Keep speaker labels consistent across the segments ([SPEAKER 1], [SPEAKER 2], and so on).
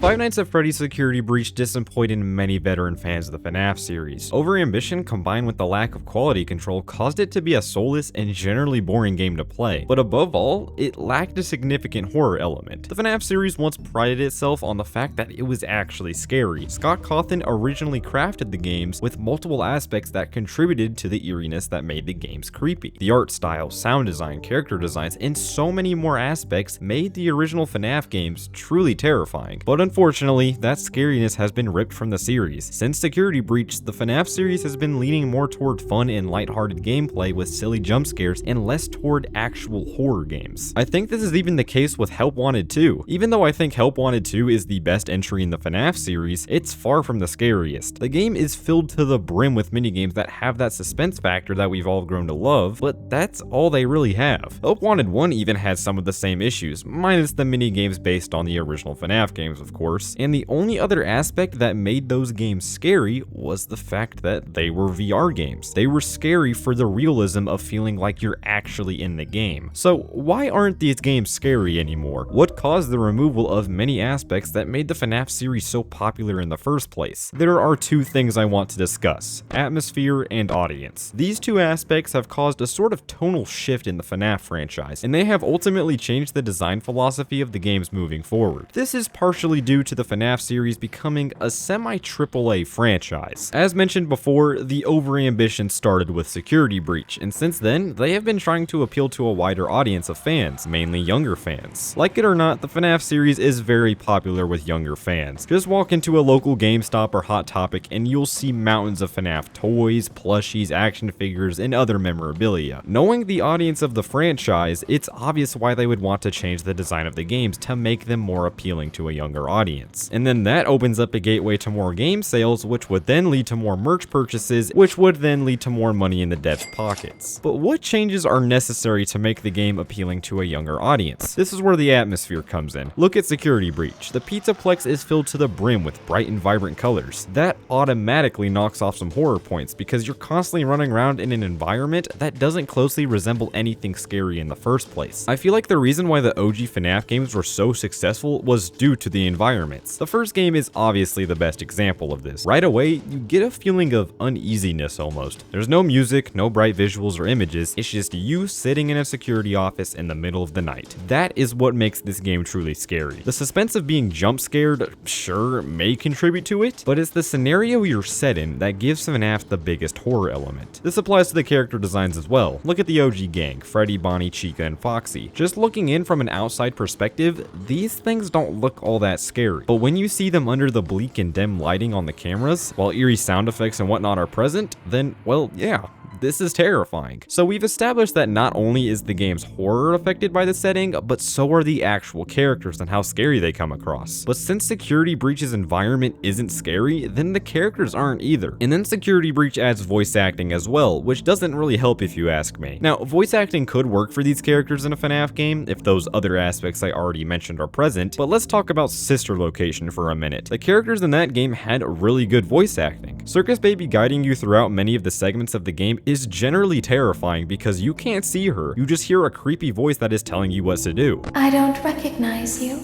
[SPEAKER 1] Five Nights at Freddy's Security Breach disappointed many veteran fans of the FNAF series. Overambition combined with the lack of quality control caused it to be a soulless and generally boring game to play, but above all, it lacked a significant horror element. The FNAF series once prided itself on the fact that it was actually scary. Scott Cawthon originally crafted the games with multiple aspects that contributed to the eeriness that made the games creepy. The art style, sound design, character designs, and so many more aspects made the original FNAF games truly terrifying. But unfortunately, that scariness has been ripped from the series. Since Security Breach, the FNAF series has been leaning more toward fun and lighthearted gameplay with silly jump scares and less toward actual horror games. I think this is even the case with Help Wanted 2. Even though I think Help Wanted 2 is the best entry in the FNAF series, it's far from the scariest. The game is filled to the brim with minigames that have that suspense factor that we've all grown to love, but that's all they really have. Help Wanted 1 even had some of the same issues, minus the minigames based on the original FNAF games, of course, and the only other aspect that made those games scary was the fact that they were VR games. They were scary for the realism of feeling like you're actually in the game. So why aren't these games scary anymore? What caused the removal of many aspects that made the FNAF series so popular in the first place? There are two things I want to discuss: atmosphere and audience. These two aspects have caused a sort of tonal shift in the FNAF franchise, and they have ultimately changed the design philosophy of the games moving forward. This is partially due to the FNAF series becoming a semi-AAA franchise. As mentioned before, the overambition started with Security Breach, and since then, they have been trying to appeal to a wider audience of fans, mainly younger fans. Like it or not, the FNAF series is very popular with younger fans. Just walk into a local GameStop or Hot Topic and you'll see mountains of FNAF toys, plushies, action figures, and other memorabilia. Knowing the audience of the franchise, it's obvious why they would want to change the design of the games to make them more appealing to a younger audience. And then that opens up a gateway to more game sales, which would then lead to more merch purchases, which would then lead to more money in the devs' pockets. But what changes are necessary to make the game appealing to a younger audience? This is where the atmosphere comes in. Look at Security Breach. The Pizzaplex is filled to the brim with bright and vibrant colors. That automatically knocks off some horror points because you're constantly running around in an environment that doesn't closely resemble anything scary in the first place. I feel like the reason why the OG FNAF games were so successful was due to the environments. The first game is obviously the best example of this. Right away, you get a feeling of uneasiness almost. There's no music, no bright visuals or images, it's just you sitting in a security office in the middle of the night. That is what makes this game truly scary. The suspense of being jump scared, sure, may contribute to it, but it's the scenario you're set in that gives FNAF the biggest horror element. This applies to the character designs as well. Look at the OG gang, Freddy, Bonnie, Chica, and Foxy. Just looking in from an outside perspective, these things don't look all that scary, but when you see them under the bleak and dim lighting on the cameras, while eerie sound effects and whatnot are present, then, well, yeah, this is terrifying. So we've established that not only is the game's horror affected by the setting, but so are the actual characters and how scary they come across. But since Security Breach's environment isn't scary, then the characters aren't either. And then Security Breach adds voice acting as well, which doesn't really help if you ask me. Now, voice acting could work for these characters in a FNAF game if those other aspects I already mentioned are present, but let's talk about Sister Location for a minute. The characters in that game had really good voice acting. Circus Baby guiding you throughout many of the segments of the game is generally terrifying because you can't see her, you just hear a creepy voice that is telling you what to do.
[SPEAKER 2] I don't recognize you.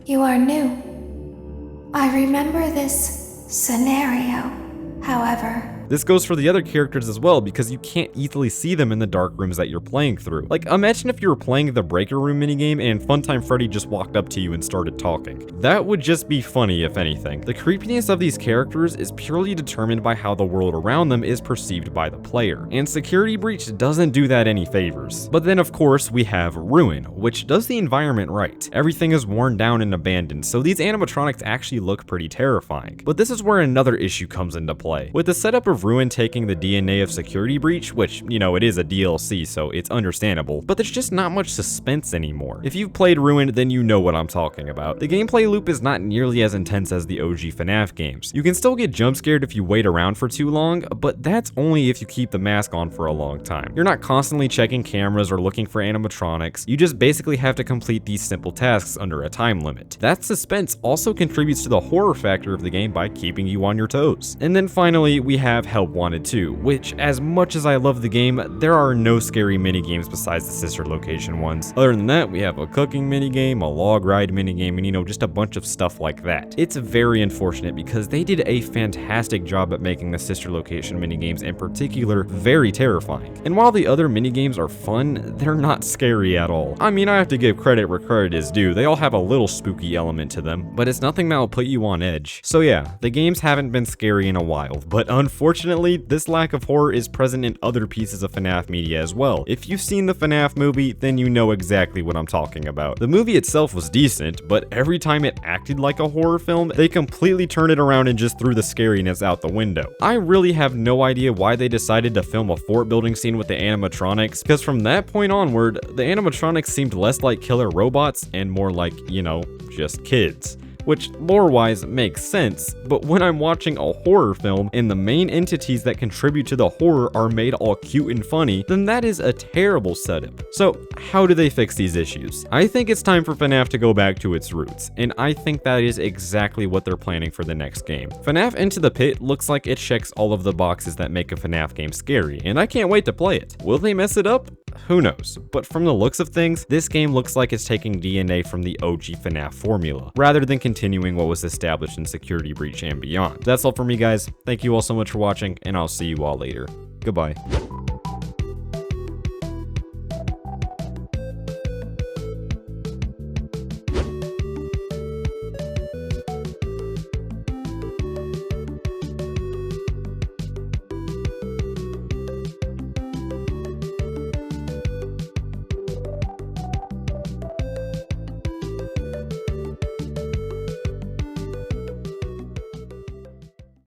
[SPEAKER 2] You are new. I remember this scenario, however.
[SPEAKER 1] This goes for the other characters as well because you can't easily see them in the dark rooms that you're playing through. Like, imagine if you were playing the Breaker Room minigame and Funtime Freddy just walked up to you and started talking. That would just be funny if anything. The creepiness of these characters is purely determined by how the world around them is perceived by the player, and Security Breach doesn't do that any favors. But then of course we have Ruin, which does the environment right. Everything is worn down and abandoned, so these animatronics actually look pretty terrifying. But this is where another issue comes into play. With the setup of Ruin taking the DNA of Security Breach, which, you know, it is a DLC, so it's understandable, but there's just not much suspense anymore. If you've played Ruin, then you know what I'm talking about. The gameplay loop is not nearly as intense as the OG FNAF games. You can still get jump scared if you wait around for too long, but that's only if you keep the mask on for a long time. You're not constantly checking cameras or looking for animatronics, you just basically have to complete these simple tasks under a time limit. That suspense also contributes to the horror factor of the game by keeping you on your toes. And then finally, we have have help wanted too, which, as much as I love the game, there are no scary minigames besides the sister location ones. Other than that, we have a cooking minigame, a log ride minigame, and just a bunch of stuff like that. It's very unfortunate because they did a fantastic job at making the sister location minigames in particular very terrifying. And while the other minigames are fun, they're not scary at all. I mean, I have to give credit where credit is due. They all have a little spooky element to them, but it's nothing that'll put you on edge. So yeah, the games haven't been scary in a while, but unfortunately, this lack of horror is present in other pieces of FNAF media as well. If you've seen the FNAF movie, then you know exactly what I'm talking about. The movie itself was decent, but every time it acted like a horror film, they completely turned it around and just threw the scariness out the window. I really have no idea why they decided to film a fort building scene with the animatronics, because from that point onward, the animatronics seemed less like killer robots and more like, just kids. Which lore-wise makes sense, but when I'm watching a horror film and the main entities that contribute to the horror are made all cute and funny, then that is a terrible setup. So how do they fix these issues? I think it's time for FNAF to go back to its roots, and I think that is exactly what they're planning for the next game. FNAF Into the Pit looks like it checks all of the boxes that make a FNAF game scary, and I can't wait to play it. Will they mess it up? Who knows? But from the looks of things, this game looks like it's taking DNA from the OG FNAF formula, rather than continuing what was established in Security Breach and beyond. That's all for me, guys. Thank you all so much for watching, and I'll see you all later. Goodbye.